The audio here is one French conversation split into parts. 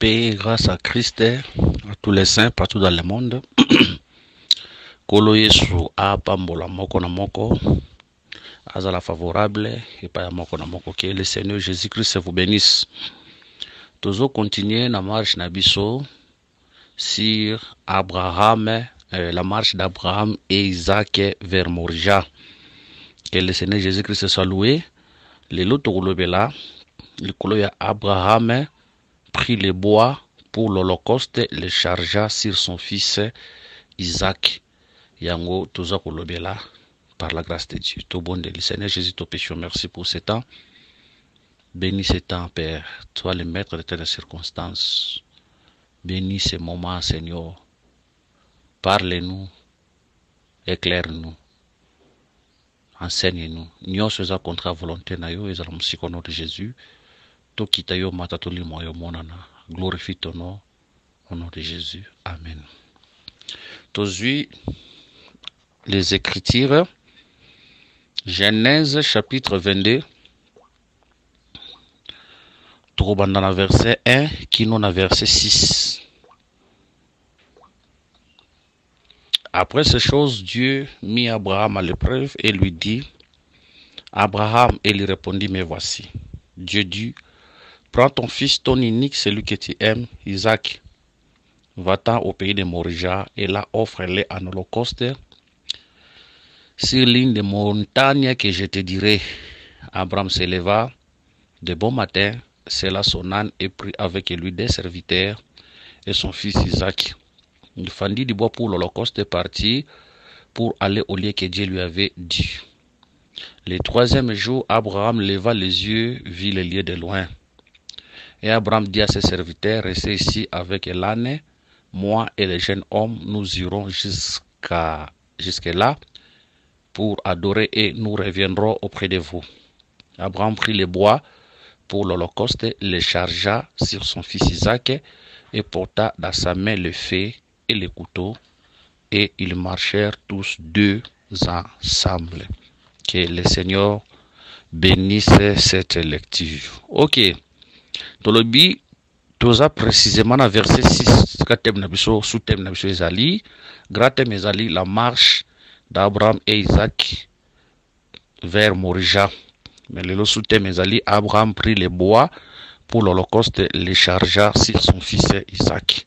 paix, grâce à Christ, à tous les saints partout dans le monde. Kolo Yesu a pambola moko na moko, azala favorable et pas moko na moko. Que le Seigneur Jésus-Christ vous bénisse. Toujours continuer la marche nabiso sur Abraham, la marche d'Abraham et Isaac vers Morija. Que le Seigneur Jésus-Christ soit loué. Le lot là, le colo ya Abraham prit le bois pour l'Holocauste, le chargea sur son fils Isaac. Yango toza kolobela par la grâce de Dieu. Tout bon de le Seigneur Jésus, te péchons. Merci pour ce temps. Bénis ce temps, Père. Toi le maître de toutes les circonstances. Bénis ce moment, Seigneur. Parle-nous. Éclaire-nous. Enseigne-nous. Nous sommes contre la volonté na yo, et au nom de Jésus. To kita yo matatoli moyo monana. Glorifie ton nom. Au nom de Jésus. Amen. Aujourd'hui, les Écritures. Genèse chapitre 22. Trouve dans le verset 1 qui nous a verset 6. Après ces choses, Dieu mit Abraham à l'épreuve et lui dit, Abraham, et lui répondit, mais voici. Dieu dit, prends ton fils, ton unique, celui que tu aimes, Isaac, va-t'en au pays de Morija et là offre-le en holocauste sur l'une des montagnes que je te dirai. Abraham se leva de bon matin, sella son âne et prit avec lui des serviteurs et son fils Isaac. Il fendit du bois pour l'holocauste et partit pour aller au lieu que Dieu lui avait dit. Le troisième jour, Abraham leva les yeux, vit le lieu de loin. Et Abraham dit à ses serviteurs, restez ici avec l'âne, moi et les jeunes hommes, nous irons jusque-là pour adorer et nous reviendrons auprès de vous. Abraham prit le bois pour l'holocauste, le chargea sur son fils Isaac et porta dans sa main le feu et le couteau, et ils marchèrent tous deux ensemble. Que le Seigneur bénisse cette lecture. Ok. Tolobi, toza précisément dans verset 6, sous-thème nabiso ezali, gratem ezali la marche d'Abraham et Isaac vers Morija. Mais le sous-thème ezali, Abraham prit le bois pour l'holocauste, le chargea sur son fils Isaac.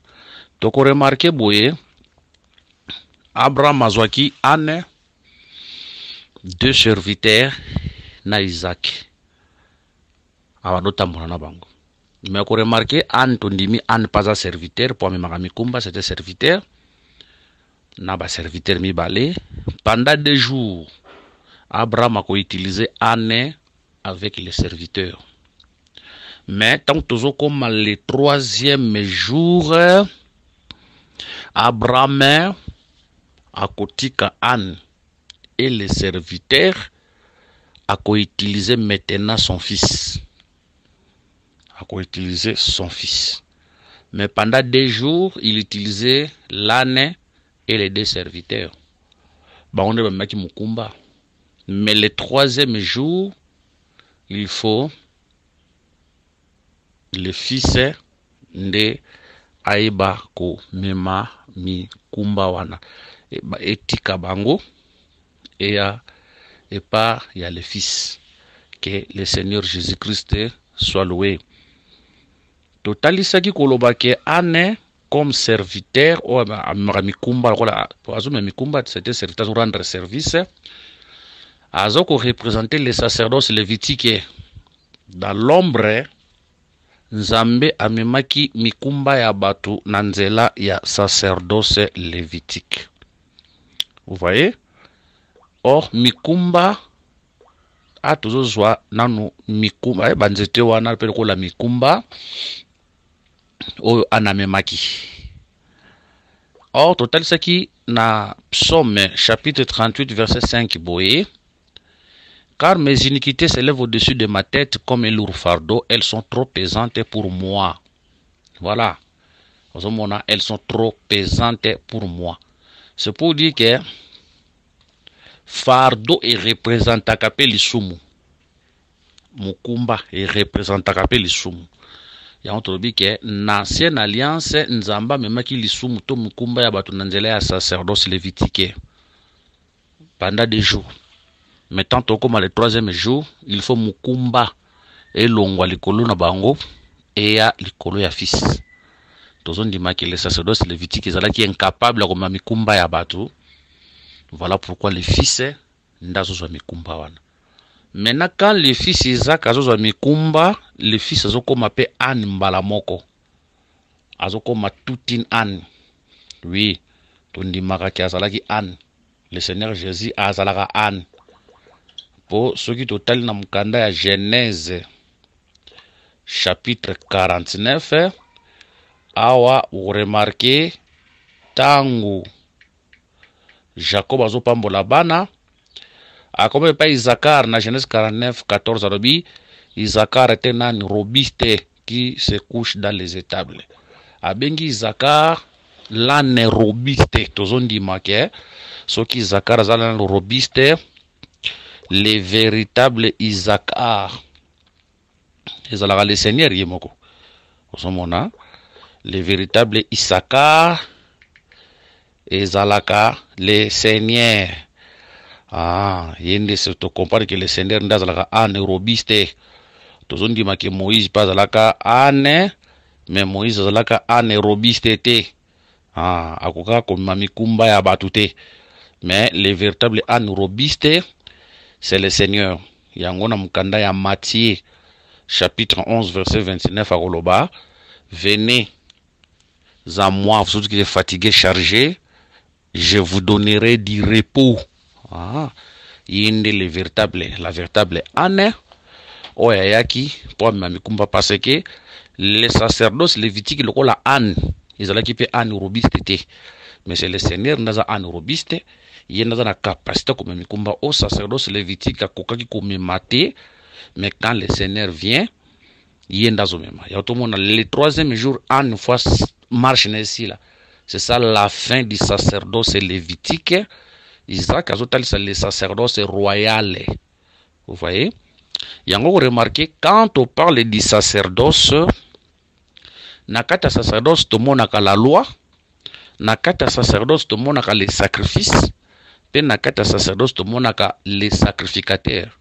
Donc, on remarque, boye, Abraham azwaki ane, deux serviteurs na Isaac. Awadota mbona bango. Mais on remarque, ane tondimi, ane pas un serviteur, pour mes kumba, c'était serviteur. Na ba serviteur mi balé. Pendant 2 jours, Abraham a utilisé ane avec les serviteurs. Mais tant que comme le 3e jour, Abraham a kotika Anne et les serviteurs a utilisé maintenant son fils. Mais pendant 2 jours, il utilisait l'âne et les 2 serviteurs. On est même mukumba. Mais le 3e jour, il faut le fils de Aïba ko mema mi kumba wana etika bango et pas il y a le fils. Que le Seigneur Jésus-Christ soit loué. Totalisaki koloba ke ane comme serviteur ou mi kumba kola poazo mi kumba c'était serviteur pour rendre service. Azoko représenter les sacerdoces lévitiques dans l'ombre. Nzambe amemaki mikumba ya batu na nzela ya sacerdoce lévitique. Vous voyez? Or mikumba a tozozwa nanu mikumba banzete wana pe ko la mikumba o anamemaki. Or total saki na Psaume chapitre 38 verset 5 boye. Car mes iniquités s'élèvent au-dessus de ma tête comme un lourd fardeau. Elles sont trop pesantes pour moi. Voilà. Elles sont trop pesantes pour moi. C'est pour dire que fardeau est représenté à l'isumu. Mukumba est représenté à l'isumu. yango tolobi ke na ancienne alliance nzamba memaki lisumu to mukumba ya bato na nzela ya sacerdoce lévitique pendant 2 jours. Mais tant comme le 3e jour, il faut mukumba et longwa likolo na bango et ya likolo ya fils. Tozon dima que le sacerdoce lévitique ezalaki incapable comme mikumba ya bato. Voilà pourquoi les fils ndazo zo mikumba wana. Maintenant quand le fils Isaac azo mikumba, le fils azokoma pe ane mbala moko. Azokoma toute une ane. Oui, tondimaka ki azalaki ane. Le Seigneur Jésus azalaka ane. Pour ceux qui total na mukanda ya Genèse chapitre 49 awa vous remarquez tangu Jacob azopambola bana akome pa Isaacar na Genèse 49 14 alobi Isaacar était un robuste qui se couche dans les étables. Abengi Isaacar l'âne robuste tozondi make so ki Isaacar azala robuste les véritables Isaacar ezalaka le Seigneur yemoko osomona les véritables Isaacar ezalaka le Seigneur. Yende se to comprendre que le Seigneur ndazalaka ane robuste tozondi make Moïse pas zalaka ane mais Moïse zalaka ane robuste te akoka komema mikumba ya batu te mais les véritables ane robuste c'est le Seigneur. Yango na mukanda ya Matthieu chapitre 11 verset 29 à Roloba. Venez à moi, vous qui êtes fatigués, chargés, je vous donnerai du repos. Yende la véritable ane oyayaki pour mamikumba parce que les sacerdoces lévitiques le la ane ils allaient qui peut ane robuste te mais c'est le Seigneur naza ane robuste yenda na capacité comme mikumba au sacerdoce lévitique akokaki komemate. Mais quand le Seigneur vient yenda zomema ya tout monde le 3e jour une fois marche ici là. C'est ça la fin du sacerdoce lévitique. Isaac azotalisa le sacerdoce royal. Vous voyez? Yango remarquez quand on parle du sacerdoce nakata sacerdoce to monaka la loi, nakata sacerdoce to monaka les sacrifices. Pe nakata sacerdoce to monaka les sacrificateurs.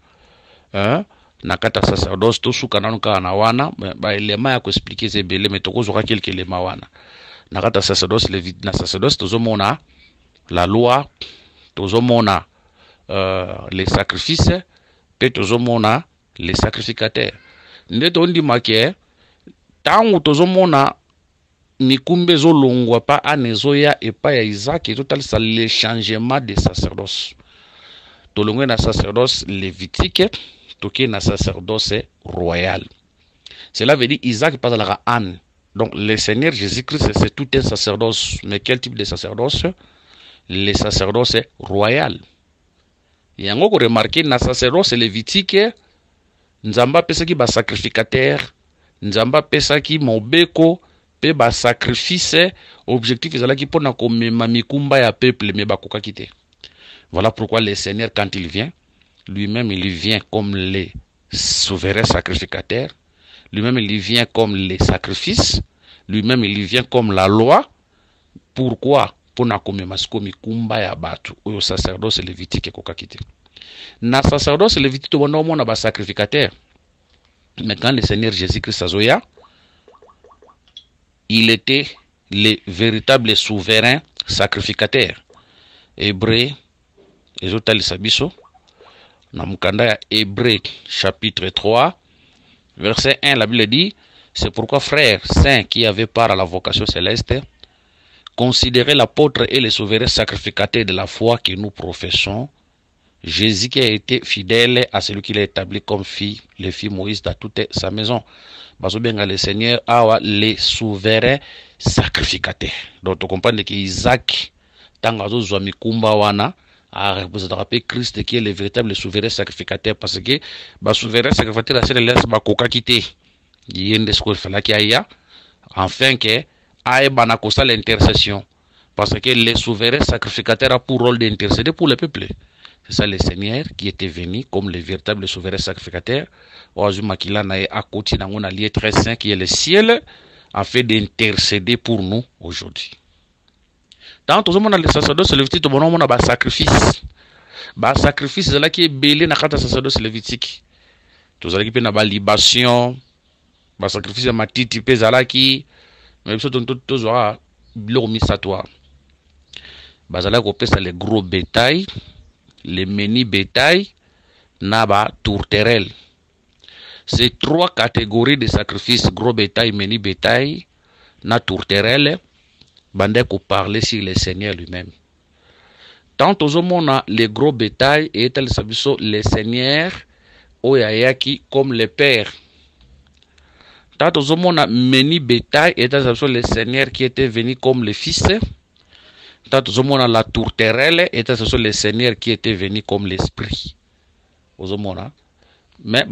Nakata sacerdoce to suka nanuka na wana ba elema ya ko expliquer ze belé mais to ko zoka quelques éléments wana. Nakata sacerdoce lévite na sacerdoce to zomona la loi, to zomona les sacrifices, pe to zomona les sacrificateurs. Ndeto ndi make tangu to zomona mikumbe zo longwa pa anezoya epa ya Isaac et total ça le changement de sacerdoce. To longwe na sacerdoce lévitique, toke na sacerdoce royal. Cela veut dire Isaac passe à la âne. Donc le Seigneur Jésus-Christ c'est tout un sacerdoce. Mais quel type de sacerdoce? Le sacerdoce royal. Yango ko remarquer na sacerdoce lévitique nzamba pesaki ba sacrificateur, nzamba pesaki mobeko pe ba sacrifice objectif ezalaki pona komema mikumba ya peuple me bakoka kite. Voilà pourquoi le Seigneur quand il vient, lui-même il vient comme les souverains sacrificateurs, lui-même il vient comme les sacrifices, lui-même il vient comme la loi. Pourquoi? Pona komema siko mikumba ya batu oyo sacerdoce lévitique koka kite. Na sacerdoce lévitique to wana mona ba sacrificateur. Mais quand le Seigneur Jésus-Christ azoya, il était le véritable souverain sacrificateur. Hébreu, ezotali sabiso, na mukanda ya Hébreu chapitre 3, verset 1, la Bible dit, c'est pourquoi frères saints qui avaient part à la vocation céleste, considérez l'apôtre et le souverain sacrificateur de la foi que nous professons, Jésus qui a été fidèle à celui qui l'a établi comme fille, le fils Moïse dans toute sa maison. Baso benga le Seigneur awa les souverains sacrificateurs. Donc tu comprends que Isaac tangazo zwa mikumba wana a représenté Christ qui est le véritable souverain sacrificateur parce que ba souverain sacrificateur c'est le ba koka kité. Yende sko fala ki aya afin que aye bana kosa l'intercession Parce que les souverains sacrificateurs ont pour rôle d'intercéder pour le peuple. C'est ça le Seigneur qui était venu comme le véritable souverain sacrificateur. Oazumakila na à côté d'un allié très saint qui est le ciel, afin d'intercéder pour nous aujourd'hui. Tant que nous le sacerdoce lévitique, nous avons un sacrifice. Le sacrifice, c'est là qui est belé dans le sacerdoce lévitique. Nous avons une libation, le sacrifice de matiti, pezalaki, mais nous avons tous l'homisatoire. Bazala ko pesa les gros bétail, les mini bétail, naba tourterelle. C'est trois catégories de sacrifices, gros bétail, mini bétail, na tourterelle, bande ko parler sur le Seigneur lui-même. Tant aux hommes les gros bétail et tel sabiso le Seigneur oyayaki comme le Père. Tant aux hommes mini bétail et tel sabiso le Seigneur qui était venu comme le Fils. Tant aux hommes la tourterelle et tel sabiso le Seigneur qui était venu comme l'Esprit. Aux hommes mais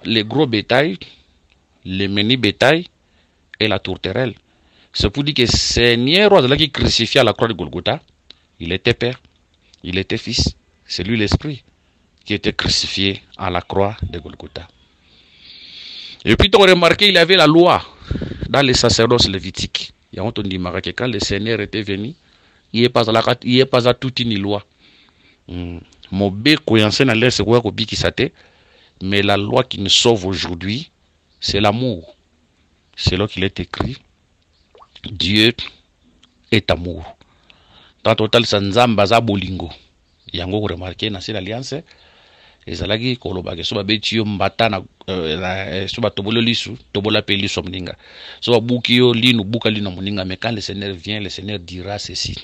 les gros bétail, les mini bétail et la tourterelle. C'est pour dire que le Seigneur qui crucifié à la croix de Golgotha, il était Père, il était Fils, c'est lui l'Esprit qui était crucifié à la croix de Golgotha. Et puis tu as remarqué, il y avait la loi dans les sacerdoces lévitiques. Il y a entendu que quand le Seigneur était venu, il n'y a pas à toute une loi. Mais la loi qui nous sauve aujourd'hui, c'est l'amour. C'est là qu'il est écrit, Dieu est amour. Dans total, c'est Nzambaza bolingo. Yango vous remarquez dans cette alliance, et zalagi kolobake soba betio mbata na soba tobolo lisu, tobola peli somninga. Soba bukio linu buka linu moninga, mais quand le Seigneur vient, le Seigneur dira ceci.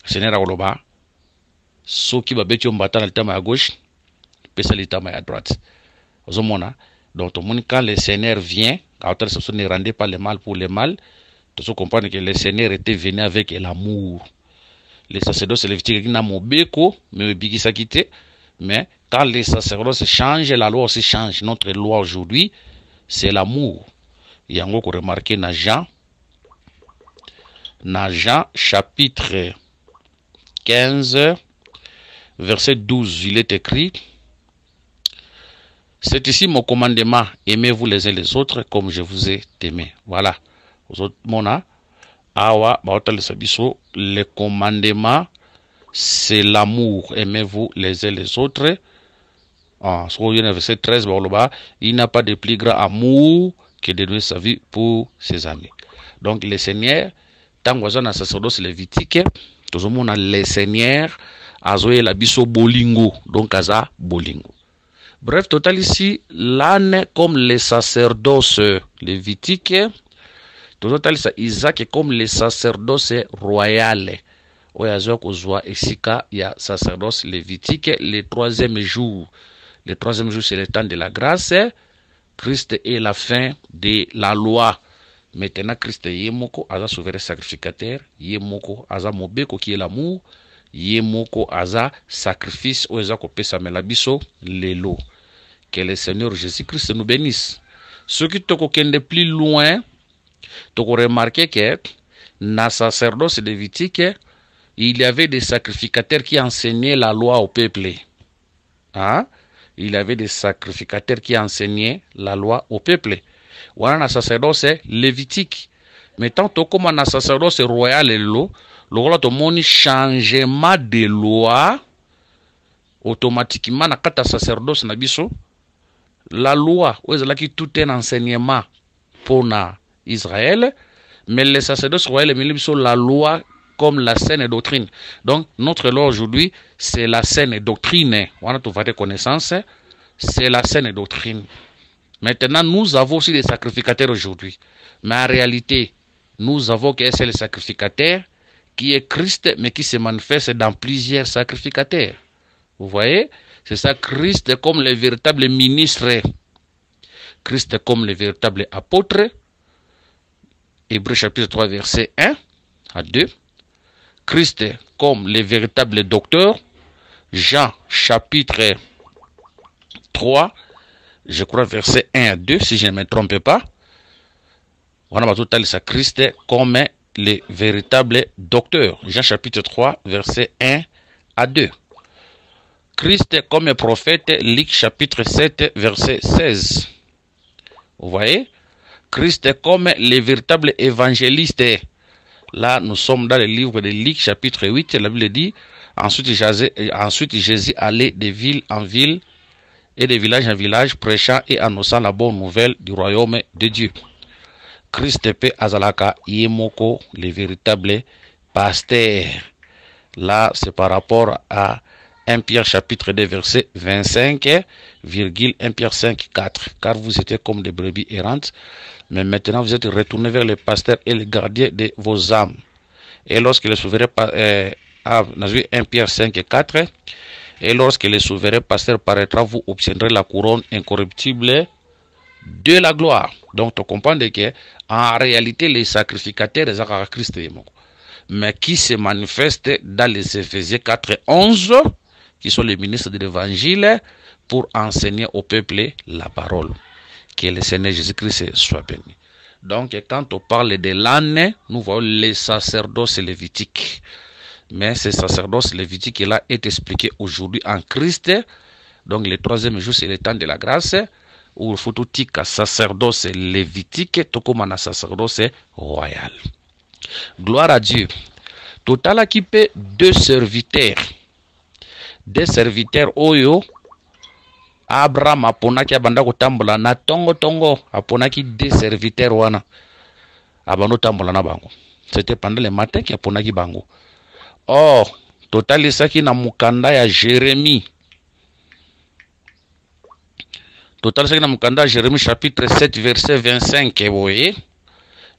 Le Seigneur a koloba, so qui va betio mbata na litama à gauche, pesa litama à droite. Ozomona, donc quand le Seigneur vient, ne rendez pas le mal pour le mal, tu se comprendre que le Seigneur était venu avec l'amour. Les sacerdoces lévitiques n'ont pas beko, mais mais quand les sacerdoces changent, la loi aussi change. Notre loi aujourd'hui, c'est l'amour. Il y a encore remarqué dans Jean chapitre 15, verset 12, il est écrit, c'est ici mon commandement, aimez-vous les uns les autres comme je vous ai aimé. Voilà. Aux autres mona, awa, le commandement, c'est l'amour. Aimez-vous les uns les autres. Sur le verset 13, il n'a pas de plus grand amour que de donner sa vie pour ses amis. Donc, le Seigneur, tant que dans sacerdoce lévitique, tout le monde a le Seigneur, a zoé la biso bolingo, donc aza bolingo. Bref, total ici, l'âne comme les sacerdoces lévitiques, total ça, Isaac comme les sacerdoces royales. Oyazo kozwa esika ya sacerdoce lévitique le troisième jour. Le troisième jour, c'est le temps de la grâce. Christ est la fin de la loi. Maintenant, Christ est Yemoko, aza souverain sacrificateur. Yemoko, aza mobeko qui est l'amour. Yemoko, aza sacrifice. Oyazo kopesa melabiso lelo. Que le Seigneur Jésus-Christ nous bénisse. Ceux qui te kokende plus loin, tu remarqué que dans le sacerdoce lévitique, il y avait des sacrificateurs qui enseignaient la loi au peuple. Hein? Il y avait des sacrificateurs qui enseignaient la loi au peuple. On a un sacerdoce lévitique. Mais tant que comme un sacerdoce royal, le roi de changement de loi, automatiquement, dans le sacerdoce, la loi, qui tout un enseignement pour Israël, mais les sacerdoces royaux, la loi comme la saine doctrine. Donc, notre loi aujourd'hui, c'est la saine doctrine. On a tout fait connaissance, c'est la saine doctrine. Maintenant, nous avons aussi des sacrificateurs aujourd'hui. Mais en réalité, nous avons qu'un seul sacrificateur qui est Christ, mais qui se manifeste dans plusieurs sacrificateurs. Vous voyez? C'est ça, Christ comme le véritable ministre. Christ comme le véritable apôtre. Hébreux chapitre 3, verset 1 à 2. Christ comme le véritable docteur. Jean chapitre 3, je crois verset 1 à 2, si je ne me trompe pas. On a tout à l'heure Christ comme les véritables docteurs. Jean chapitre 3, versets 1 à 2. Christ comme prophète, Luc chapitre 7, verset 16. Vous voyez? Christ comme les véritables évangélistes. Là, nous sommes dans le livre de Luc chapitre 8. La Bible dit, ensuite Jésus allait de ville en ville et de village en village, prêchant et annonçant la bonne nouvelle du royaume de Dieu. Christ pe azalaka yemoko, les véritables pasteurs. Là, c'est par rapport à 1 Pierre chapitre 2 verset 25, 1 Pierre 5, 4. Car vous étiez comme des brebis errantes, mais maintenant vous êtes retournés vers les pasteurs et les gardiens de vos âmes. Et lorsque le souverain 1 Pierre 5, 4, et lorsque le souverain pasteur paraîtra, vous obtiendrez la couronne incorruptible de la gloire. Donc, tu comprends que en réalité, les sacrificateurs, les actes Christ, mais qui se manifestent dans les Éphésiens 4 et 11, qui sont les ministres de l'évangile, pour enseigner au peuple la parole. Que le Seigneur Jésus-Christ soit béni. Donc, quand on parle de l'âne, nous voyons les sacerdoces lévitiques. Mais ces sacerdoces lévitiques là est expliqué aujourd'hui en Christ. Donc, le troisième jour, c'est le temps de la grâce, où il faut tout dire sacerdoce lévitique, tout comme un sacerdoce royal. Gloire à Dieu. Total qui peut deux serviteurs. Des serviteurs oyo. Abraham aponaki abanda kotambola na tongo aponaki des serviteurs wana. Abando tambola na bango. C'était pendant le matin qui aponaki bango. Or, total isaki na mukanda ya Jérémie. Total isaki na mukanda ya Jérémie chapitre 7 verset 25. Vous voyez?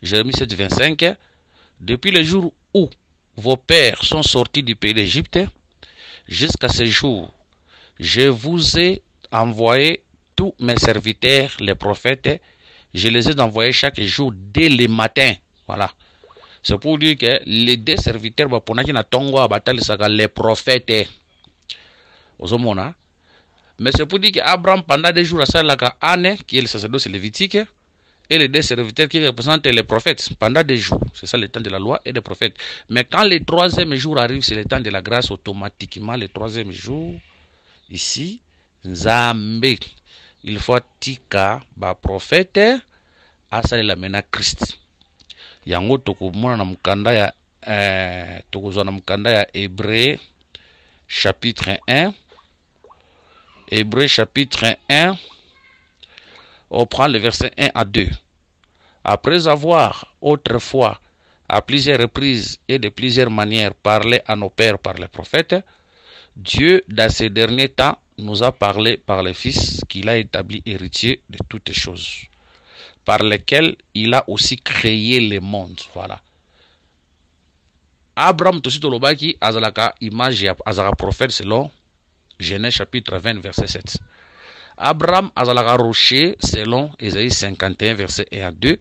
Jérémie 7 25. Depuis le jour où vos pères sont sortis du pays d'Égypte, jusqu'à ce jour, je vous ai envoyé tous mes serviteurs, les prophètes. Je les ai envoyés chaque jour dès le matin. Voilà. C'est pour dire que les deux serviteurs, les prophètes. Mais c'est pour dire qu'Abraham, pendant des jours, Anne, qui est le sacerdoce lévitique, et les deux serviteurs qui représentent les prophètes pendant des jours. C'est ça le temps de la loi et des prophètes. Mais quand le troisième jour arrive, c'est le temps de la grâce, automatiquement, le troisième jour, ici, Nzambe, il faut tika ba prophète asalela mena Christ. Yango tokumona na mukanda ya tokozwa na mukanda ya Hébreu chapitre 1. Hébreu chapitre 1. On prend le verset 1 à 2. Après avoir autrefois à plusieurs reprises et de plusieurs manières parlé à nos pères par les prophètes, Dieu dans ces derniers temps nous a parlé par le Fils qu'il a établi héritier de toutes choses, par lesquelles il a aussi créé le monde. Voilà. Abraham tosito lobaki azalaka image azalaka prophète selon Genèse chapitre 20 verset 7. Abraham azalaka rocher selon Ésaïe 51 verset 1 à 2.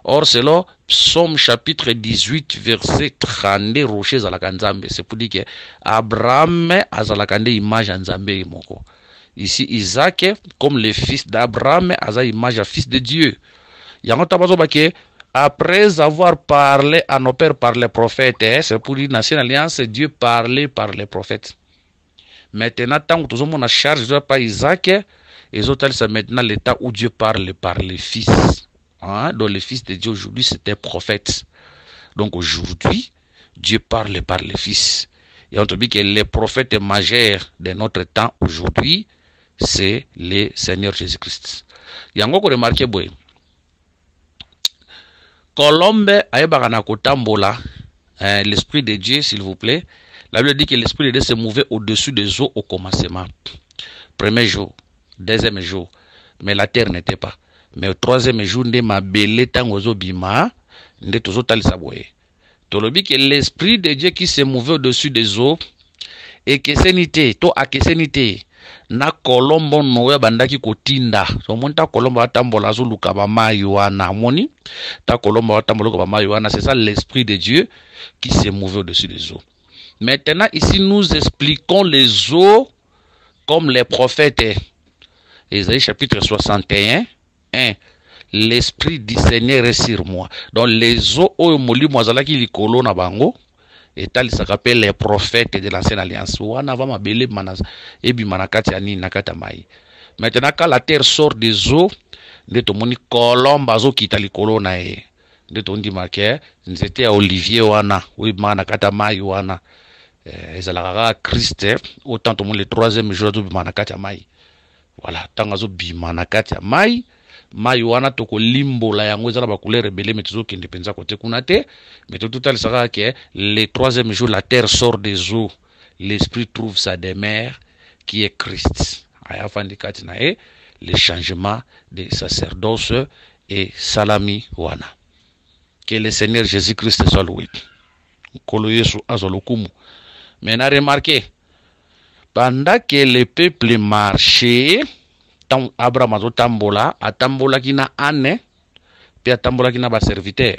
Or selon Psaume chapitre 18 verset 32 rocher azalaka nzambe. C'est pour dire que Abraham azalaka nde image nzambe moko. Ici Isaac comme le fils d'Abraham azalaka image fils de Dieu. Yango tabazo bake après avoir parlé à nos pères par les prophètes, c'est pour dire l'ancienne alliance, Dieu parlait par les prophètes. Maintenant, tant que tout le monde a charge de pas Isaac, et autres, c'est maintenant l'état où Dieu parle par les fils. Hein? Donc, les fils de Dieu aujourd'hui, c'était prophète. Donc, aujourd'hui, Dieu parle par les fils. Et on te dit que les prophètes majeurs de notre temps aujourd'hui, c'est le Seigneur Jésus-Christ. Il y a encore remarqué, boy. Colombe aebakana kotambola, l'esprit de Dieu, s'il vous plaît. La Bible dit que l'esprit de Dieu se mouvait au-dessus des eaux au commencement. Premier jour, deuxième jour, mais la terre n'était pas. Mais au troisième jour, nde mabele tangozo bima, nde tozo talisa boye. Tolobi que l'esprit de Dieu qui se mouvait au-dessus des eaux, et que senité, to a que senité, na kolombo nowe bandaki kotinda. So monta kolombo atambola zo lukaba mayuana moni. Ta kolombo atambola lukaba mayuana, c'est ça l'esprit de Dieu qui se mouvait au-dessus des eaux. Maintenant, ici, nous expliquons les eaux comme les prophètes. Ésaïe chapitre 61, 1. l'esprit du Seigneur est sur moi. Donc les eaux oyo molimo azalaki likolo na bango etali s'appelle les prophètes de l'ancienne alliance. Wana va mabele manas ebima na kati ya nini na kati ya mai. Maintenant quand la terre sort des eaux, nde tomoni kolombe azokita likolo na ye. Nde tondi marqué nzete ya olivier wana oyebima na kati ya mai wana. Ezalaka Christ autant tomoni le troisième jour azobima na kati ya mai. Voilà, tant azobima na kati ya mai. Mai wana toko limbola yango ezala ba couleur ebele mais tozokende penza côté kuna te mais tout à l'heure que le troisième jour la terre sort des eaux, l'esprit trouve sa demeure qui est Christ. Aya fandi kati na e le changement de sacerdoce et salami wana. Que le Seigneur Jésus-Christ soit loué. Kolo Yesu azolokumu. Mais n'a remarqué pendant que le peuple marchait Abraham azotambola atambolaki na ane pe atambolaki na ba serviteur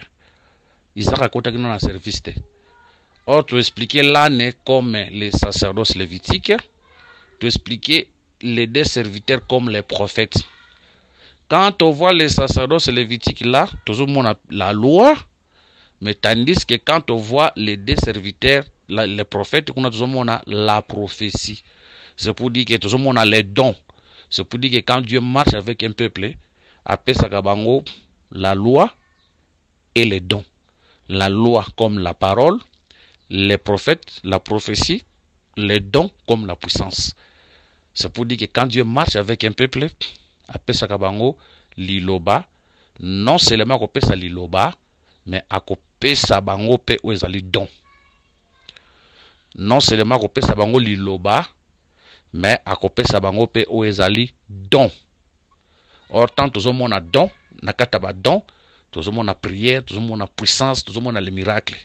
Isaac akotaki na service te. Or tu expliquer l'âne comme les sacerdoces lévitiques, tu expliquer les deux serviteurs comme les prophètes. Quand on voit les sacerdoces lévitiques là, toujours la loi, mais tandis que quand on voit les deux serviteurs, les prophètes, on a toujours la prophétie. C'est pour dire que toujours on a les dons. C'est pour dire que quand Dieu marche avec un peuple, après ça, la loi et les dons. La loi comme la parole, les prophètes, la prophétie, les dons comme la puissance. C'est pour dire que quand Dieu marche avec un peuple, après ça, liloba, non seulement qu'on peut ça liloba, mais à couper sa bango pe ou ezali don. Non seulement qu'on peut ça bango liloba, mais à couper sa bango pe ou ezali don. Or tant tout le monde a don, nakata ba don, tout le monde a prière, tout le monde a puissance, tout le monde a les miracles.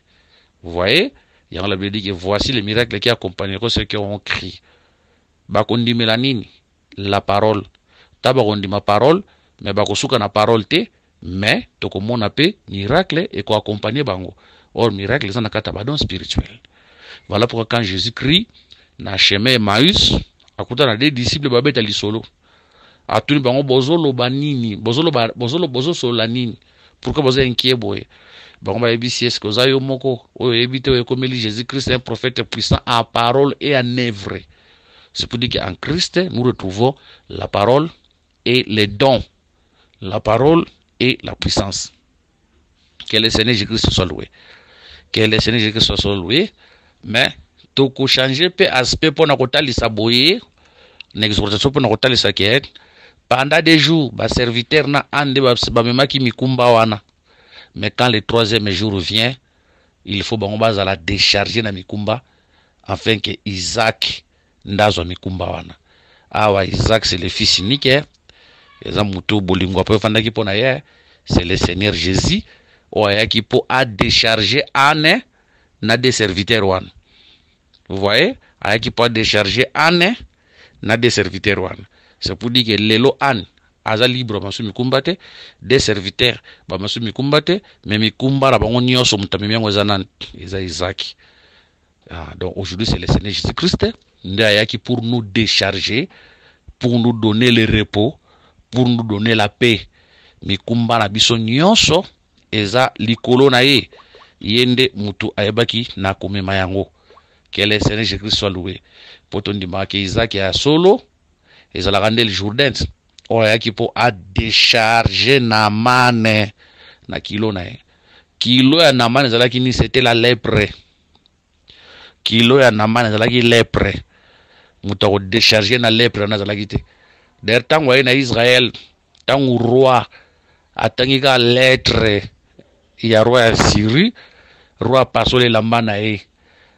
Vous voyez, il y a la Bible dit que voici les miracles qui accompagneront ceux qui ont crié. Bakondi melanini, la parole. Tabakondi ma parole, mais bakosuka na parole te, mais tokomona pe miracle et ko accompagner bango. Or miracle ça nakata ba don spirituel. Voilà pourquoi quand Jésus crie na chemin Emmaüs, akuta na des disciples babeta lisolo. Atuni bango bozolo banini, bozolo solanini. Pourquoi vous êtes inquiet boy? Bango ba ebisi est-ce que vous avez moko o ebite o comme Jésus-Christ est un prophète puissant en parole et en œuvre. C'est pour dire qu'en Christ nous retrouvons la parole et les dons. La parole et la puissance. Que le Seigneur Jésus-Christ soit loué. Que le Seigneur Jésus-Christ soit loué. Mais toko changer pe aspect pour na kotali saboyer n'exhortation pour na kotali saket pendant des jours ba serviteur na ande ba memaki mikumba wana. Mais quand le troisième jour vient, il faut bango bazala décharger na mikumba afin que Isaac ndazo mikumba wana. Awa Isaac c'est le fils unique. C'est le Seigneur Jésus qui peut décharger ane na des serviteurs wan. Vous voyez, qui peut décharger ane na des serviteurs wan. C'est pour dire que lelo ane aza libre masu mikumbate des serviteurs ba masu mikumbate mais mikumba la bango nyoso mutamemi yango zanan eza Isaac. Donc aujourd'hui c'est le Seigneur Jésus-Christ qui pour nous décharger, pour nous donner le repos, pour nous donner la paix. Mikumba na biso nyonso eza likolo na ye yende mutu ayebaki na komema yango. Que le Seigneur Jésus-Christ soit loué. Poto ndima ke Isaac ya solo ezala rande le Jourdain oya ki po a décharger na mane na kilo na ye. Kilo ya na mane ezala kini c'était la lèpre. Kilo ya na mane ezala ki lèpre. Mutu ko décharger na lèpre na ezala ki te. Der tango na Israël tango roi atangika lettre ya roi ya Syrie roi pasole lambana e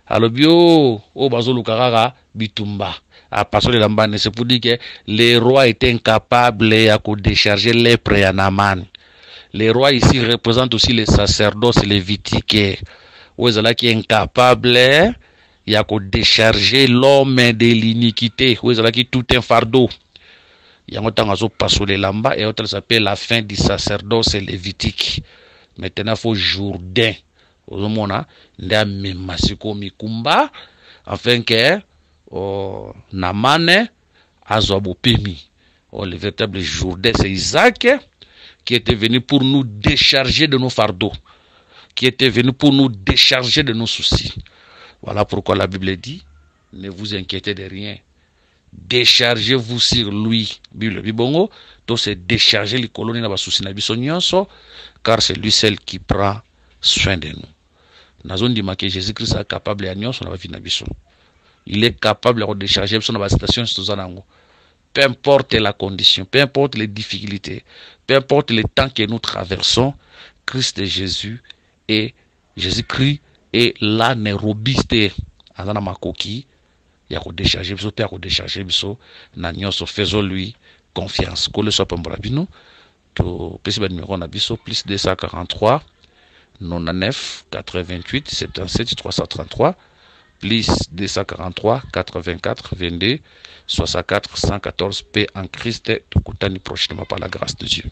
alobio o bazolu kaka bitumba a pasole lambana. C'est pour dire que les rois étaient incapables de décharger lèpre ya Naman. Les rois ici représentent aussi les sacerdoces lévitiques où ils sont incapables de décharger l'homme de l'iniquité où ils sont tout un fardeau. Il y a un temps pasole lamba et autre s'appelle la fin du sacerdoce lévitique. Maintenant il faut Jourdain ozomona nda memasiko mikumba afin que Namane azwa bopemi. Le véritable Jourdain c'est Isaac qui était venu pour nous décharger de nos fardeaux, qui était venu pour nous décharger de nos soucis. Voilà pourquoi la Bible dit, ne vous inquiétez de rien. Déchargez-vous sur lui. Bible bibongo, to se décharger les colonies na basusi na biso nyonso, car c'est lui seul qui prend soin de nous. Nazon dit que Jésus-Christ est capable de nyonso na vie na biso. Il est capable de décharger biso na ba station sozanango. Peu importe la condition, peu importe les difficultés, peu importe le temps que nous traversons, Christ Jésus et Jésus-Christ est l'âne robuste. Azana makoki ya ko décharger biso pe ya ko décharger biso na nyonso, faisons lui confiance. Ko le soit pambola bino to pesi ba numéro na biso plus 243 99 88 77 333 plus 243 84 22 64 114. Paix en Christ. Tukutani prochainement par la grâce de Dieu.